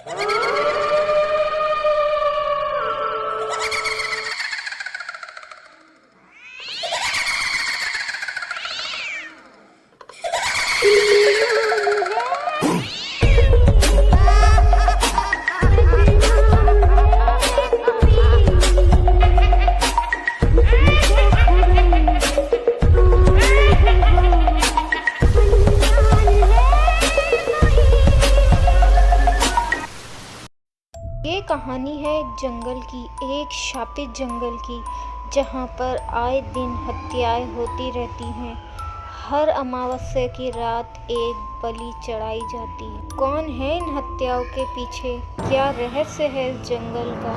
ये कहानी है एक जंगल की, एक शापित जंगल की, जहाँ पर आए दिन हत्याएं होती रहती हैं। हर अमावस्या की रात एक बलि चढ़ाई जाती है। कौन है इन हत्याओं के पीछे? क्या रहस्य है इस जंगल का?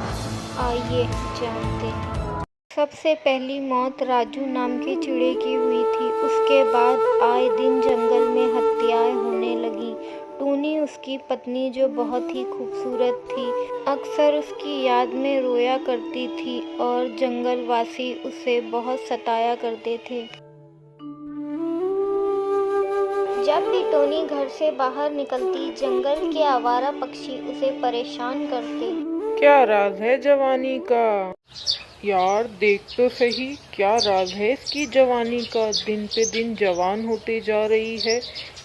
आइए जानते हैं। सबसे पहली मौत राजू नाम के चिड़े की हुई थी। उसके बाद आए दिन जंगल में हत्याएं होने लगी। टूनी उसकी पत्नी, जो बहुत ही खूबसूरत थी, अक्सर उसकी याद में रोया करती थी और जंगलवासी उसे बहुत सताया करते थे। जब भी टोनी घर से बाहर निकलती, जंगल के आवारा पक्षी उसे परेशान करते। क्या राज है जवानी का? यार देख तो सही, क्या राज है इसकी जवानी का? दिन पे दिन जवान होते जा रही है।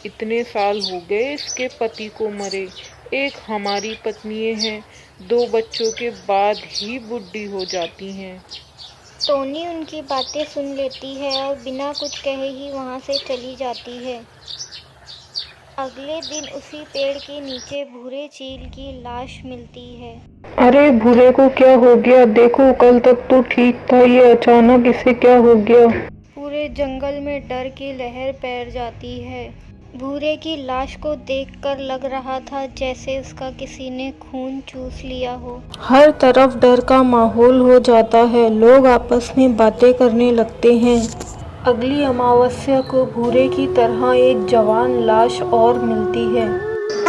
इतने साल हो गए इसके पति को मरे। एक हमारी पत्नियां हैं, 2 बच्चों के बाद ही बुढ़ी हो जाती हैं। टोनी उनकी बातें सुन लेती है और बिना कुछ कहे ही वहाँ से चली जाती है। अगले दिन उसी पेड़ के नीचे भूरे चील की लाश मिलती है। अरे भूरे को क्या हो गया? देखो कल तक तो ठीक था, ये अचानक इसे क्या हो गया? पूरे जंगल में डर की लहर फैल जाती है। भूरे की लाश को देखकर लग रहा था जैसे उसका किसी ने खून चूस लिया हो। हर तरफ डर का माहौल हो जाता है। लोग आपस में बातें करने लगते हैं। अगली अमावस्या को भूरे की तरह एक जवान लाश और मिलती है।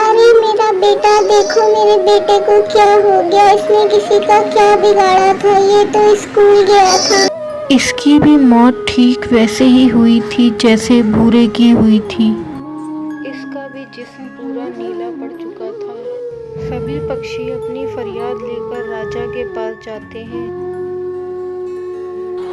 अरे मेरा बेटा, देखो मेरे बेटे को क्या हो गया? इसने किसी का क्या बिगाड़ा था? ये तो स्कूल गया था। इसकी भी मौत ठीक वैसे ही हुई थी जैसे भूरे की हुई थी। इसका भी जिस्म पूरा नीला पड़ चुका था। सभी पक्षी अपनी फरियाद लेकर राजा के पास जाते हैं।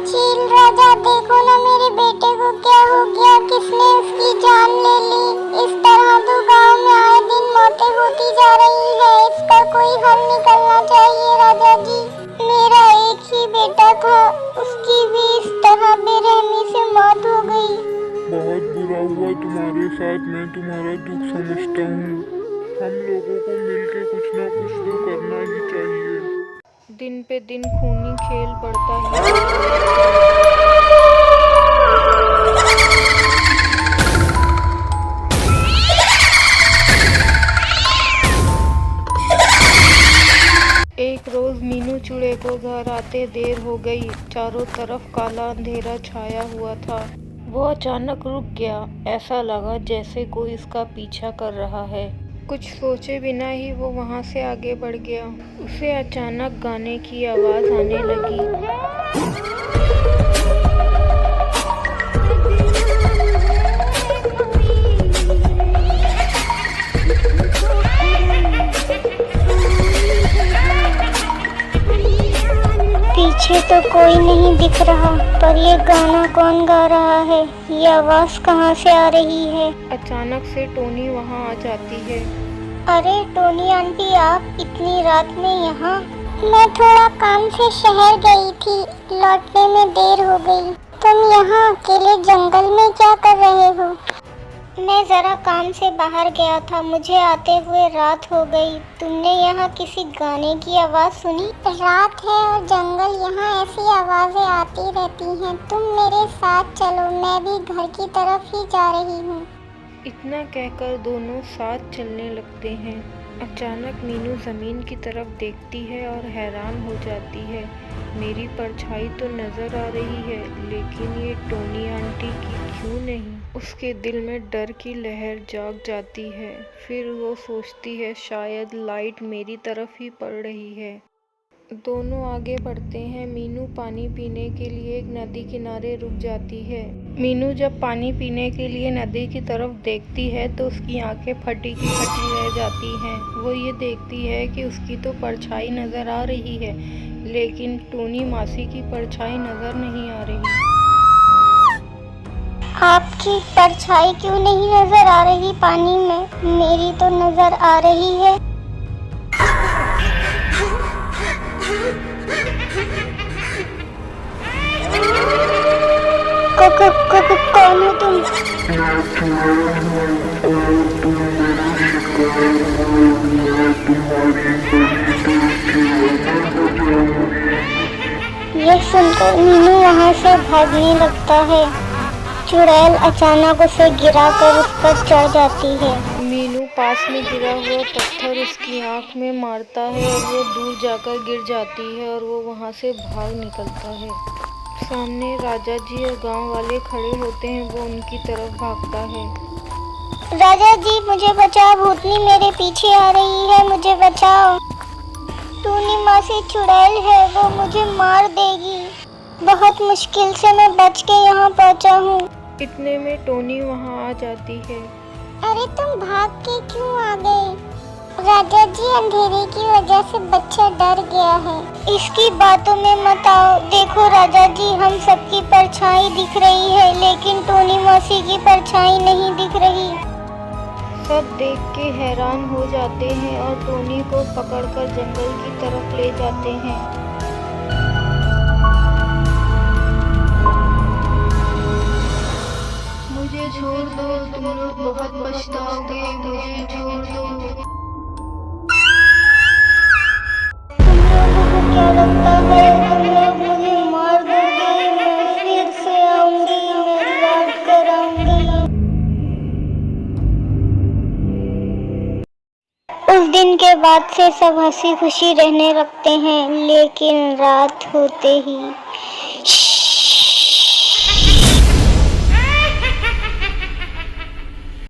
चील राजा, देखो ना मेरे बेटे को क्या हो गया? किसने उसकी जान ले ली? इस तरह तो गांव में आए दिन मौतें होती जा रही है। इसका कोई हल निकलना चाहिए राजा जी। मेरा एक ही बेटा था, उसकी भी इस तरह बेरहमी से मौत हो गई। बहुत बुरा हुआ तुम्हारे साथ। मैं तुम्हारा दुख समझता हूँ। हम लोगों को मिलके कुछ ना कुछ तो करना ही चाहिए। दिन पे दिन खूनी खेल बढ़ता है। एक रोज मीनू चूड़े को घर आते देर हो गई। चारों तरफ काला अंधेरा छाया हुआ था। वो अचानक रुक गया। ऐसा लगा जैसे कोई इसका पीछा कर रहा है। कुछ सोचे बिना ही वो वहां से आगे बढ़ गया। उसे अचानक गाने की आवाज आने लगी। पीछे तो कोई नहीं दिख रहा, पर ये गाना कौन गा रहा है? ये आवाज कहाँ से आ रही है? अचानक से टोनी वहां आ जाती है। अरे टोनी आंटी, आप इतनी रात में यहाँ? मैं थोड़ा काम से शहर गई थी, लौटने में देर हो गई। तुम यहाँ अकेले जंगल में क्या कर रहे हो? मैं जरा काम से बाहर गया था, मुझे आते हुए रात हो गई। तुमने यहाँ किसी गाने की आवाज सुनी? रात है और जंगल, यहाँ ऐसी आवाजें आती रहती हैं। तुम मेरे साथ चलो, मैं भी घर की तरफ ही जा रही हूँ। इतना कहकर दोनों साथ चलने लगते हैं। अचानक मीनू जमीन की तरफ देखती है और हैरान हो जाती है। मेरी परछाई तो नजर आ रही है, लेकिन ये टोनी आंटी की क्यों नहीं? उसके दिल में डर की लहर जाग जाती है। फिर वो सोचती है शायद लाइट मेरी तरफ ही पड़ रही है। दोनों आगे बढ़ते हैं। मीनू पानी पीने के लिए एक नदी किनारे रुक जाती है। मीनू जब पानी पीने के लिए नदी की तरफ देखती है तो उसकी आंखें फटी की फटी रह जाती हैं। वो ये देखती है कि उसकी तो परछाई नज़र आ रही है, लेकिन टूनी मासी की परछाई नज़र नहीं आ रही। आपकी परछाई क्यों नहीं नजर आ रही पानी में? मेरी तो नजर आ रही है। कौन हो तुम? यह सुनकर मीनू वहाँ से भागने लगता है। चुड़ैल अचानक उसे गिराकर उस पर चढ़ जाती है। मीनू पास में गिरा हुआ पत्थर उसकी आंख में मारता है और वो दूर जाकर गिर जाती है और वो वहाँ से भाग निकलता है। सामने राजा जी और गांव वाले खड़े होते हैं। वो उनकी तरफ भागता है। राजा जी मुझे बचाओ, भूतनी मेरे पीछे आ रही है, मुझे बचाओ। टूनी मासी चुड़ैल है, वो मुझे मार देगी। बहुत मुश्किल से मैं बच के यहाँ पहुँचा हूँ। इतने में टोनी वहाँ आ जाती है। अरे तुम भाग के क्यों आ गए? राजा जी अंधेरे की वजह से बच्चा डर गया है। इसकी बातों में मत आओ। देखो राजा जी, हम सबकी परछाई दिख रही है, लेकिन टोनी मौसी की परछाई नहीं दिख रही। सब देख के हैरान हो जाते हैं और टोनी को पकड़कर जंगल की तरफ ले जाते हैं। मुझे छोड़ दो, तुम लोग बहुत पछताओगे, मुझे छोड़ दो। तुम लोगों को क्या लगता है तुम लोग मुझे मार दोगे? मैं फिर से आऊंगी, मैं लौट कर आऊंगी। उस दिन के बाद से सब हंसी खुशी रहने लगते हैं, लेकिन रात होते ही